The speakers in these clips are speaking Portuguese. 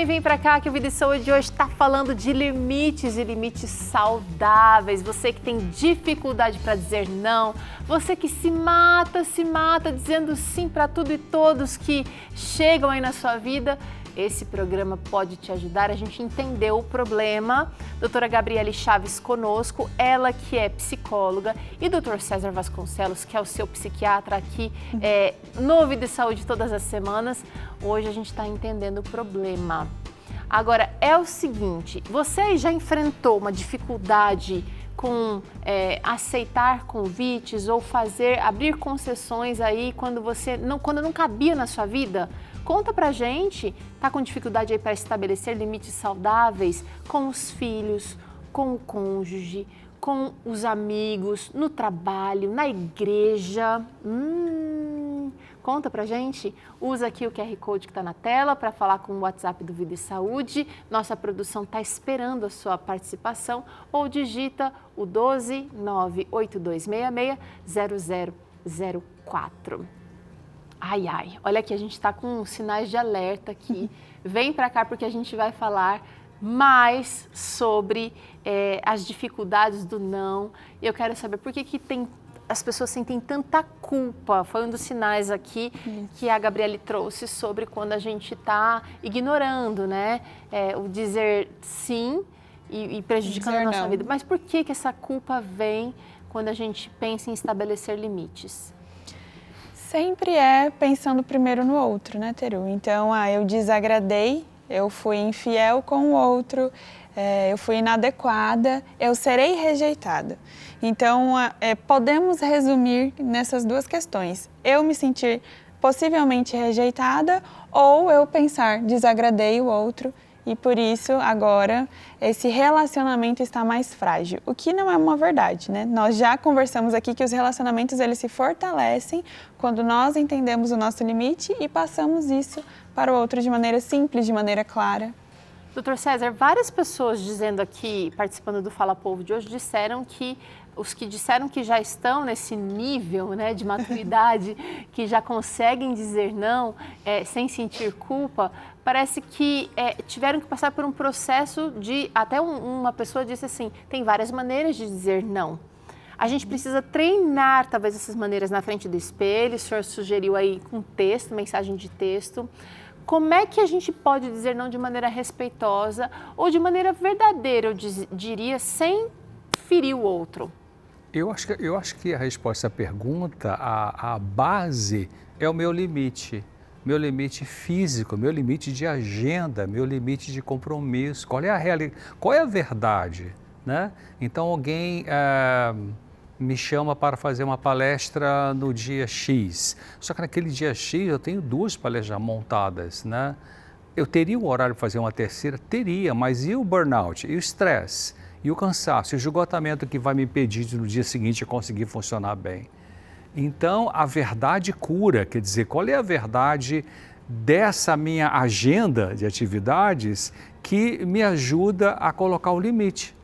bem, vem pra cá que o Vida e Saúde hoje está falando de limites e limites saudáveis. Você que tem dificuldade para dizer não, você que se mata dizendo sim para tudo e todos que chegam aí na sua vida, esse programa pode te ajudar a gente entender o problema. Doutora Gabriele Chaves conosco, ela que é psicóloga, e doutor César Vasconcelos, que é o seu psiquiatra aqui no Vida e Saúde todas as semanas. Hoje a gente está entendendo o problema. Agora, é o seguinte, você já enfrentou uma dificuldade com aceitar convites ou abrir concessões aí quando não cabia na sua vida? Conta pra gente, tá com dificuldade aí para estabelecer limites saudáveis com os filhos, com o cônjuge, com os amigos, no trabalho, na igreja? Conta pra gente, usa aqui o QR Code que está na tela para falar com o WhatsApp do Vida e Saúde. Nossa produção está esperando a sua participação, ou digita o 12 98266 0004. Ai, olha aqui, a gente está com sinais de alerta aqui. Vem para cá porque a gente vai falar mais sobre as dificuldades do não. Eu quero saber por que as pessoas sentem tanta culpa. Foi um dos sinais aqui que a Gabriele trouxe sobre quando a gente está ignorando, né? O dizer sim e prejudicando a nossa vida. Mas por que essa culpa vem quando a gente pensa em estabelecer limites? Sempre pensando primeiro no outro, né, Teru? Então, eu desagradei, eu fui infiel com o outro, eu fui inadequada, eu serei rejeitada. Então, podemos resumir nessas duas questões. Eu me sentir possivelmente rejeitada ou eu pensar, desagradei o outro e por isso agora esse relacionamento está mais frágil. O que não é uma verdade, né? Nós já conversamos aqui que os relacionamentos eles se fortalecem quando nós entendemos o nosso limite e passamos isso para o outro de maneira simples, de maneira clara. Doutor César, várias pessoas dizendo aqui, participando do Fala Povo de hoje, disseram que os que disseram que já estão nesse nível, né, de maturidade, que já conseguem dizer não sem sentir culpa, parece que tiveram que passar por um processo de... Até uma pessoa disse assim, tem várias maneiras de dizer não. A gente precisa treinar, talvez, essas maneiras na frente do espelho. O senhor sugeriu aí com texto, mensagem de texto. Como é que a gente pode dizer não de maneira respeitosa ou de maneira verdadeira, eu diria, sem ferir o outro? Eu acho que a resposta à pergunta, a base é o meu limite físico, meu limite de agenda, meu limite de compromisso. Qual é a realidade? Qual é a verdade? Né? Então alguém me chama para fazer uma palestra no dia X, só que naquele dia X eu tenho 2 palestras montadas, né? Eu teria o horário para fazer uma terceira? Teria, mas e o burnout, e o estresse, e o cansaço, e o esgotamento que vai me impedir de no dia seguinte conseguir funcionar bem? Então, a verdade cura, quer dizer, qual é a verdade dessa minha agenda de atividades que me ajuda a colocar o limite?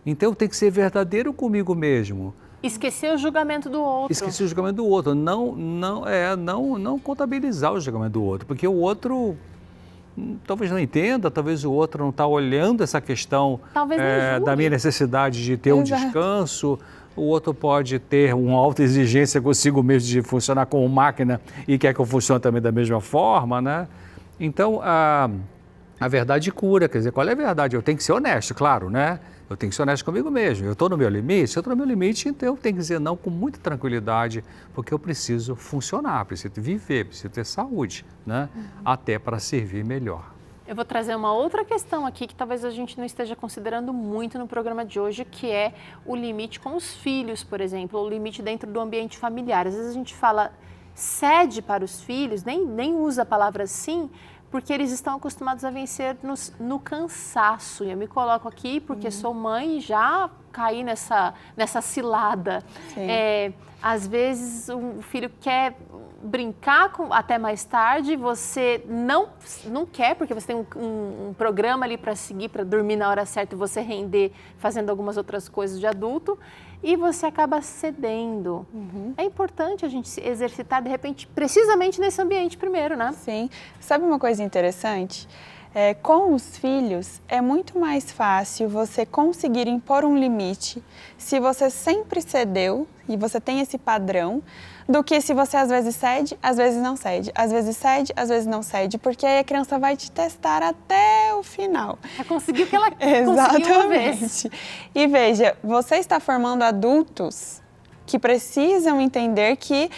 Então, eu tenho que ser verdadeiro comigo mesmo. Esquecer o julgamento do outro. Esquecer o julgamento do outro, não contabilizar o julgamento do outro, porque o outro talvez não entenda, talvez o outro não está olhando essa questão da minha necessidade de ter um descanso. O outro pode ter uma alta exigência consigo mesmo de funcionar como máquina e quer que eu funcione também da mesma forma, né? Então, a verdade cura, quer dizer, qual é a verdade? Eu tenho que ser honesto, claro, né? Eu tenho que ser honesto comigo mesmo. Eu estou no meu limite? Se eu estou no meu limite, então eu tenho que dizer não com muita tranquilidade, porque eu preciso funcionar, preciso viver, preciso ter saúde, né? Até para servir melhor. Eu vou trazer uma outra questão aqui que talvez a gente não esteja considerando muito no programa de hoje, que é o limite com os filhos, por exemplo, o limite dentro do ambiente familiar. Às vezes a gente fala cede para os filhos, nem usa a palavra sim, porque eles estão acostumados a vencer no cansaço. E eu me coloco aqui porque sou mãe e já caí nessa cilada. Às vezes o filho quer brincar até mais tarde, você não quer, porque você tem um programa ali para seguir, para dormir na hora certa e você render fazendo algumas outras coisas de adulto, e você acaba cedendo. É importante a gente se exercitar, de repente, precisamente nesse ambiente primeiro, né? Sim. Sabe uma coisa interessante? Com os filhos, é muito mais fácil você conseguir impor um limite se você sempre cedeu e você tem esse padrão, do que se você às vezes cede, às vezes não cede, às vezes cede, às vezes não cede, porque aí a criança vai te testar até o final. Conseguiu o que ela conseguiu uma vez. Exatamente. E veja, você está formando adultos que precisam entender que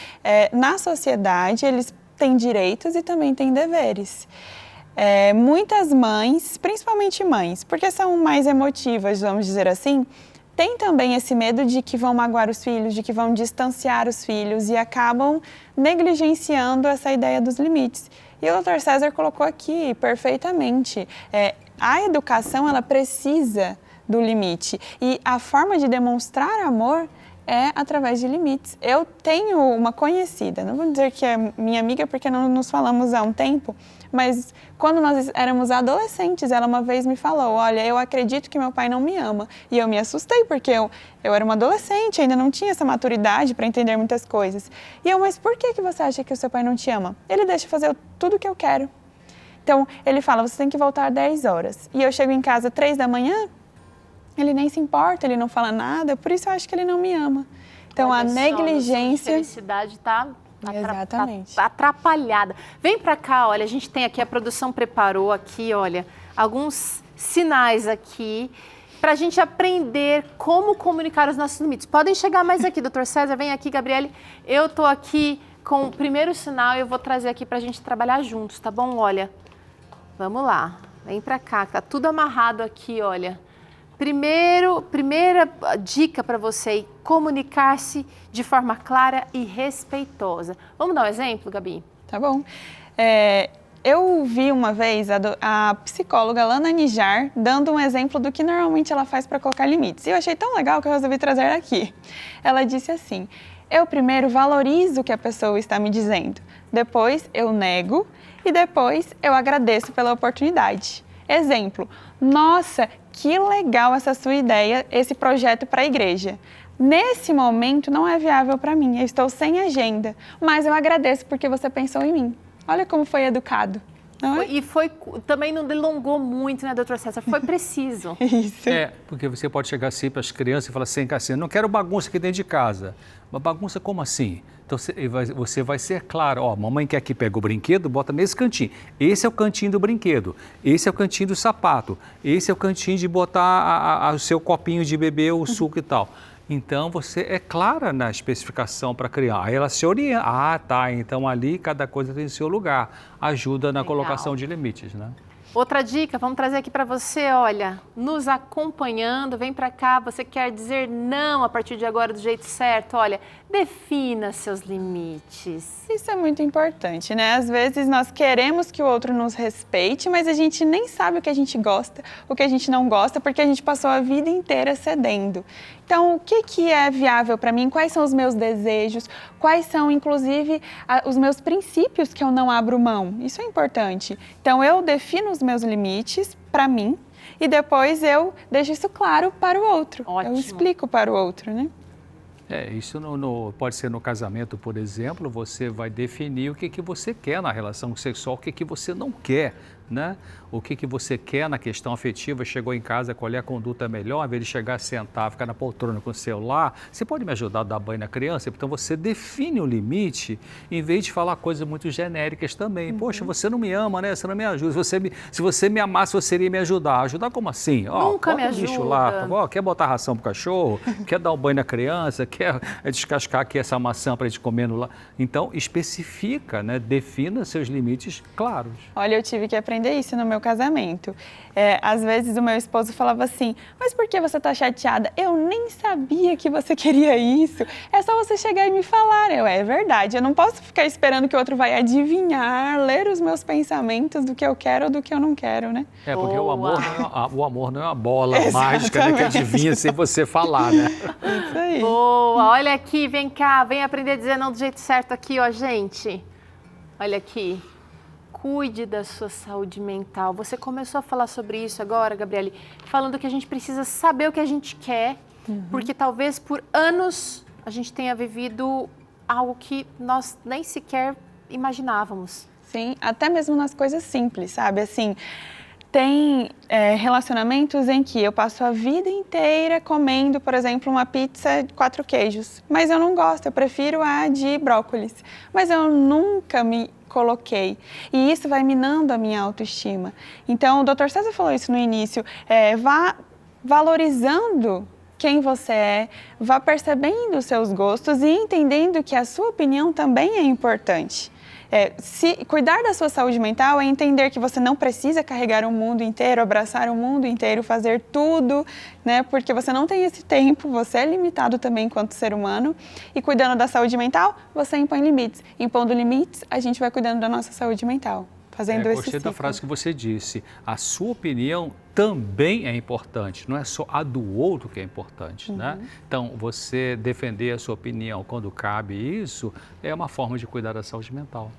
na sociedade eles têm direitos e também têm deveres. Muitas mães, principalmente mães, porque são mais emotivas, vamos dizer assim, tem também esse medo de que vão magoar os filhos, de que vão distanciar os filhos e acabam negligenciando essa ideia dos limites. E o Dr. César colocou aqui perfeitamente, a educação ela precisa do limite e a forma de demonstrar amor é através de limites. Eu tenho uma conhecida, não vou dizer que é minha amiga porque não nos falamos há um tempo, mas quando nós éramos adolescentes, ela uma vez me falou, olha, eu acredito que meu pai não me ama. E eu me assustei porque eu era uma adolescente, ainda não tinha essa maturidade para entender muitas coisas. E eu, mas por que você acha que o seu pai não te ama? Ele deixa fazer tudo o que eu quero. Então, ele fala, você tem que voltar 10 horas. E eu chego em casa 3 da manhã, ele nem se importa, ele não fala nada, por isso eu acho que ele não me ama. Então, a negligência... A felicidade está Exatamente. Atrapalhada. Vem para cá, olha, a gente tem aqui, a produção preparou aqui, olha, alguns sinais aqui para a gente aprender como comunicar os nossos limites. Podem chegar mais aqui, Dr. César, vem aqui, Gabriele. Eu estou aqui com o primeiro sinal e eu vou trazer aqui para a gente trabalhar juntos, tá bom? Olha, vamos lá, vem para cá, tá tudo amarrado aqui, olha. Primeira dica para você, comunicar-se de forma clara e respeitosa. Vamos dar um exemplo, Gabi? Tá bom. Eu vi uma vez a psicóloga Lana Nijar dando um exemplo do que normalmente ela faz para colocar limites. E eu achei tão legal que eu resolvi trazer aqui. Ela disse assim, eu primeiro valorizo o que a pessoa está me dizendo, depois eu nego e depois eu agradeço pela oportunidade. Exemplo, nossa, que legal essa sua ideia, esse projeto para a igreja. Nesse momento não é viável para mim, eu estou sem agenda, mas eu agradeço porque você pensou em mim. Olha como foi educado, não é? E também não delongou muito, né, doutor César? Foi preciso. Isso. Porque você pode chegar assim para as crianças e falar assim, não quero bagunça aqui dentro de casa. Uma bagunça como assim? Então você vai ser claro, ó, mamãe quer que pegue o brinquedo, bota nesse cantinho. Esse é o cantinho do brinquedo, esse é o cantinho do sapato, esse é o cantinho de botar o seu copinho de beber o suco e tal. Então você é clara na especificação para criar. Aí ela se orienta. Ah, tá, então ali cada coisa tem seu lugar. Ajuda na colocação de limites, né? Outra dica, vamos trazer aqui para você, olha, nos acompanhando, vem para cá, você quer dizer não a partir de agora do jeito certo, olha, defina seus limites. Isso é muito importante, né? Às vezes nós queremos que o outro nos respeite, mas a gente nem sabe o que a gente gosta, o que a gente não gosta, porque a gente passou a vida inteira cedendo. Então, o que é viável para mim? Quais são os meus desejos? Quais são, inclusive, os meus princípios que eu não abro mão? Isso é importante. Então, eu defino os meus limites para mim e depois eu deixo isso claro para o outro. Ótimo. Eu explico para o outro, né? Isso pode ser no casamento, por exemplo, você vai definir o que você quer na relação sexual, o que você não quer, né? O que você quer na questão afetiva, chegou em casa, qual é a conduta melhor, ao invés de chegar, sentar, ficar na poltrona com o celular, você pode me ajudar a dar banho na criança? Então você define o limite, em vez de falar coisas muito genéricas também. Poxa, você não me ama, né? Você não me ajuda. Se você me amasse, você iria me ajudar. Ajudar como assim? Nunca me ajuda. Lixo lá, quer botar ração pro cachorro? Quer dar um banho na criança? Quer descascar aqui essa maçã para a gente comer lá? Então, especifica, né? Defina seus limites claros. Olha, eu tive que aprender isso no meu casamento. Às vezes o meu esposo falava assim, mas por que você está chateada? Eu nem sabia que você queria isso. É só você chegar e me falar. É verdade, eu não posso ficar esperando que o outro vai adivinhar, ler os meus pensamentos do que eu quero ou do que eu não quero, né? Porque o amor não é uma bola mágica, né, que adivinha sem você falar, né? Isso aí. Boa, olha aqui, vem cá, vem aprender a dizer não do jeito certo aqui, ó, gente. Olha aqui. Cuide da sua saúde mental. Você começou a falar sobre isso agora, Gabriele, falando que a gente precisa saber o que a gente quer, porque talvez por anos a gente tenha vivido algo que nós nem sequer imaginávamos. Sim, até mesmo nas coisas simples, sabe? Assim, tem relacionamentos em que eu passo a vida inteira comendo, por exemplo, uma pizza de 4 queijos, mas eu não gosto, eu prefiro a de brócolis, mas eu nunca me coloquei, e isso vai minando a minha autoestima. Então, o Dr. César falou isso no início, vá valorizando quem você é, vá percebendo os seus gostos e entendendo que a sua opinião também é importante. Cuidar da sua saúde mental é entender que você não precisa carregar o mundo inteiro, abraçar o mundo inteiro, fazer tudo, né? Porque você não tem esse tempo, você é limitado também enquanto ser humano. E cuidando da saúde mental, você impõe limites. Impondo limites, a gente vai cuidando da nossa saúde mental. Fazendo esse gostei ciclo. da frase que você disse, a sua opinião também é importante, não é só a do outro que é importante, né? Então, você defender a sua opinião quando cabe isso, é uma forma de cuidar da saúde mental.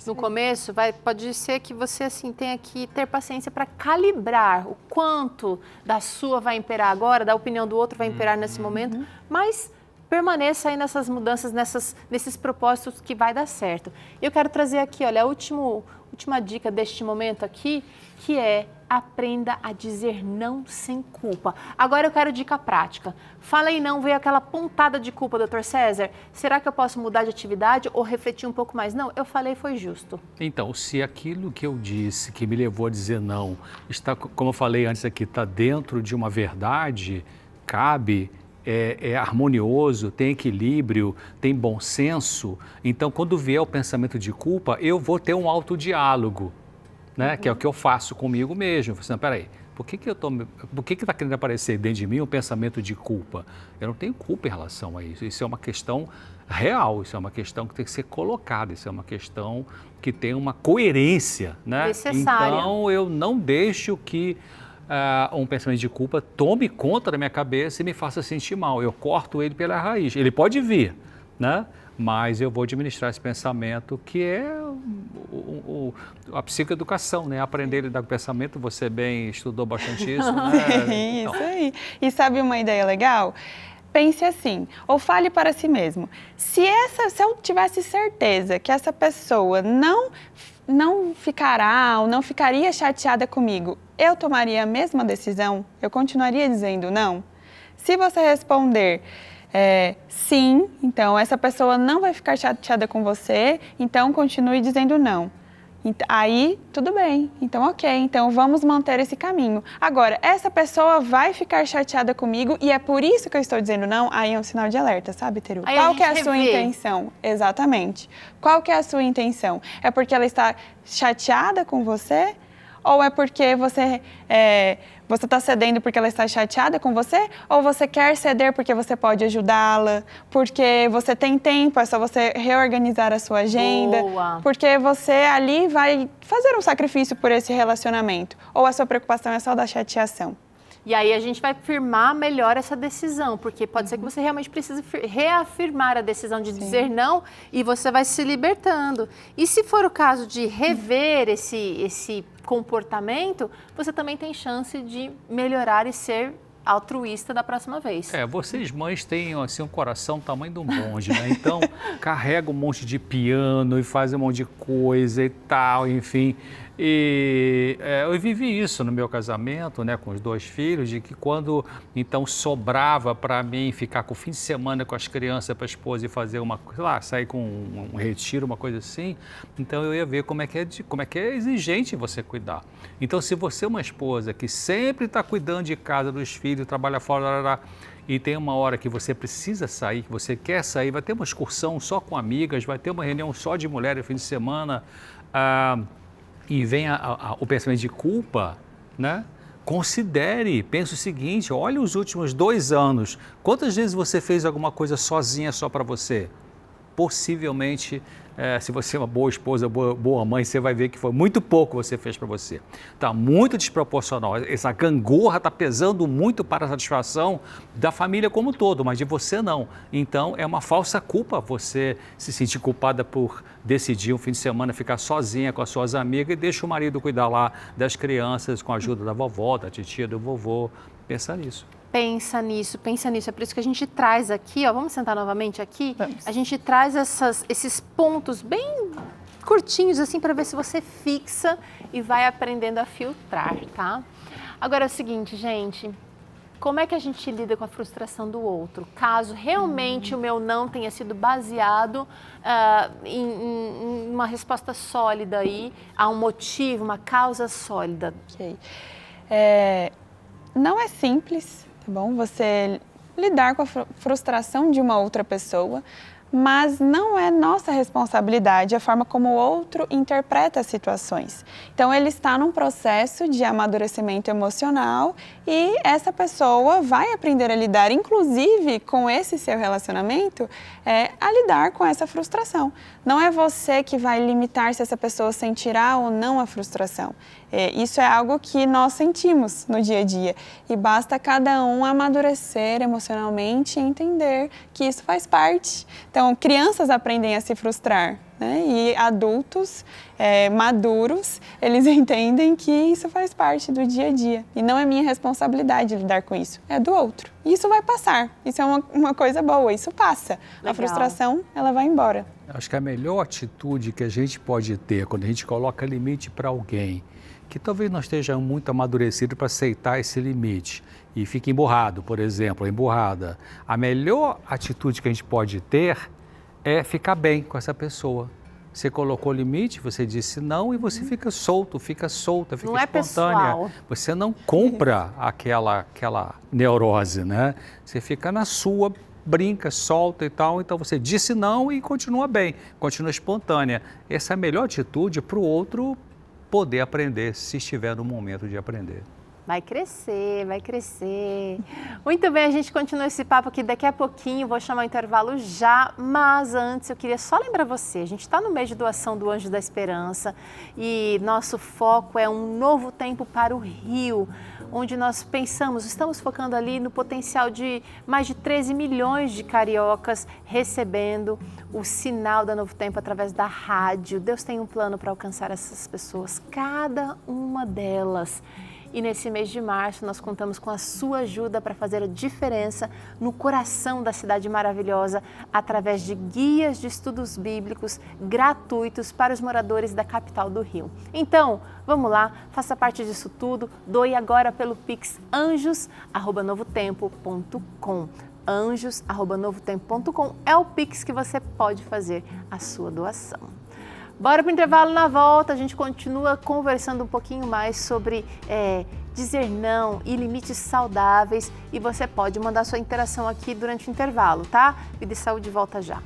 No começo, pode ser que você assim, tenha que ter paciência para calibrar o quanto da sua vai imperar agora, da opinião do outro vai imperar nesse momento, mas permaneça aí nessas mudanças, nesses propósitos que vai dar certo. Eu quero trazer aqui, olha, a última dica deste momento aqui, que é aprenda a dizer não sem culpa. Agora eu quero dica prática. Falei não, veio aquela pontada de culpa, Dr. César. Será que eu posso mudar de atividade ou refletir um pouco mais? Não, eu falei foi justo. Então, se aquilo que eu disse, que me levou a dizer não, está, como eu falei antes aqui, está dentro de uma verdade, cabe, é harmonioso, tem equilíbrio, tem bom senso, então quando vier o pensamento de culpa, eu vou ter um autodiálogo, né? Que é o que eu faço comigo mesmo. Eu falo assim, não, peraí, por que está querendo aparecer dentro de mim um pensamento de culpa? Eu não tenho culpa em relação a isso. Isso é uma questão real, isso é uma questão que tem que ser colocada, isso é uma questão que tem uma coerência, né? Necessária. Então, eu não deixo que um pensamento de culpa tome conta da minha cabeça e me faça sentir mal. Eu corto ele pela raiz. Ele pode vir, né? Mas eu vou administrar esse pensamento, que é a psicoeducação, né? Aprender a lidar com o pensamento. Você bem estudou bastante isso, né? Isso aí. E sabe uma ideia legal? Pense assim, ou fale para si mesmo. Se eu tivesse certeza que essa pessoa não ficará ou não ficaria chateada comigo, eu tomaria a mesma decisão? Eu continuaria dizendo não? Se você responder sim, então essa pessoa não vai ficar chateada com você, então continue dizendo não. Aí, tudo bem, então ok, então vamos manter esse caminho. Agora, essa pessoa vai ficar chateada comigo e é por isso que eu estou dizendo não, aí é um sinal de alerta, sabe, Teru? Qual que é a sua intenção? Exatamente. Qual que é a sua intenção? É porque ela está chateada com você? Ou é porque você está cedendo porque ela está chateada com você? Ou você quer ceder porque você pode ajudá-la? Porque você tem tempo, é só você reorganizar a sua agenda? Boa. Porque você ali vai fazer um sacrifício por esse relacionamento? Ou a sua preocupação é só da chateação? E aí a gente vai firmar melhor essa decisão, porque pode ser que você realmente precise reafirmar a decisão de dizer não e você vai se libertando. E se for o caso de rever esse comportamento, você também tem chance de melhorar e ser altruísta da próxima vez. Vocês mães têm assim, um coração do tamanho de um bonde, né? Então, carrega um monte de piano e faz um monte de coisa e tal, enfim. E eu vivi isso no meu casamento, né, com os 2 filhos, de que quando então sobrava para mim ficar com o fim de semana com as crianças para a esposa e fazer sair com um retiro, uma coisa assim, então eu ia ver como é que é exigente você cuidar. Então, se você é uma esposa que sempre está cuidando de casa, dos filhos, trabalha fora, e tem uma hora que você precisa sair, que você quer sair, vai ter uma excursão só com amigas, vai ter uma reunião só de mulheres no fim de semana, e vem o pensamento de culpa, né? Considere, pense o seguinte, olhe os últimos 2 anos, quantas vezes você fez alguma coisa sozinha só para você? Possivelmente, se você é uma boa esposa, boa mãe, você vai ver que foi muito pouco que você fez para você. Está muito desproporcional. Essa gangorra está pesando muito para a satisfação da família como um todo, mas de você não. Então, é uma falsa culpa você se sentir culpada por decidir um fim de semana ficar sozinha com as suas amigas e deixa o marido cuidar lá das crianças com a ajuda da vovó, da titia, do vovô. Pensa nisso. Pensa nisso. É por isso que a gente traz aqui, vamos sentar novamente aqui? Vamos. A gente traz esses pontos bem curtinhos assim para ver se você fixa e vai aprendendo a filtrar, tá? Agora é o seguinte, gente, como é que a gente lida com a frustração do outro? Caso realmente o meu não tenha sido baseado em uma resposta sólida aí, a um motivo, uma causa sólida. Ok. Não é simples, tá bom? Você lidar com a frustração de uma outra pessoa, mas não é nossa responsabilidade a forma como o outro interpreta as situações. Então, ele está num processo de amadurecimento emocional e essa pessoa vai aprender a lidar, inclusive com esse seu relacionamento, a lidar com essa frustração. Não é você que vai limitar se essa pessoa sentirá ou não a frustração. Isso é algo que nós sentimos no dia a dia e basta cada um amadurecer emocionalmente e entender que isso faz parte. Então, crianças aprendem a se frustrar, né? E adultos maduros, eles entendem que isso faz parte do dia a dia e não é minha responsabilidade lidar com isso, é do outro. E isso vai passar, isso é uma coisa boa, isso passa. Legal. A frustração, ela vai embora. Acho que a melhor atitude que a gente pode ter quando a gente coloca limite para alguém, que talvez não esteja muito amadurecido para aceitar esse limite e fique emburrado, por exemplo, emburrada. A melhor atitude que a gente pode ter é ficar bem com essa pessoa. Você colocou limite, você disse não e você fica solto, fica solta, fica não espontânea. É pessoal. Você não compra aquela neurose, né? Você fica na sua, brinca, solta e tal, então você disse não e continua bem, continua espontânea. Essa é a melhor atitude para o outro poder aprender, se estiver no momento de aprender. Vai crescer, vai crescer. Muito bem, a gente continua esse papo aqui daqui a pouquinho, vou chamar o intervalo já, mas antes eu queria só lembrar você, a gente está no mês de doação do Anjos da Esperança e nosso foco é um novo tempo para o Rio, onde nós estamos focando ali no potencial de mais de 13 milhões de cariocas recebendo o sinal da Novo Tempo através da rádio. Deus tem um plano para alcançar essas pessoas, cada uma delas. E nesse mês de março nós contamos com a sua ajuda para fazer a diferença no coração da cidade maravilhosa através de guias de estudos bíblicos gratuitos para os moradores da capital do Rio. Então, vamos lá, faça parte disso tudo, doe agora pelo Pix anjos@novotempo.com. anjos@novotempo.com é o Pix que você pode fazer a sua doação. Bora para o intervalo, na volta a gente continua conversando um pouquinho mais sobre dizer não e limites saudáveis e você pode mandar sua interação aqui durante o intervalo, tá? Vida e Saúde volta já.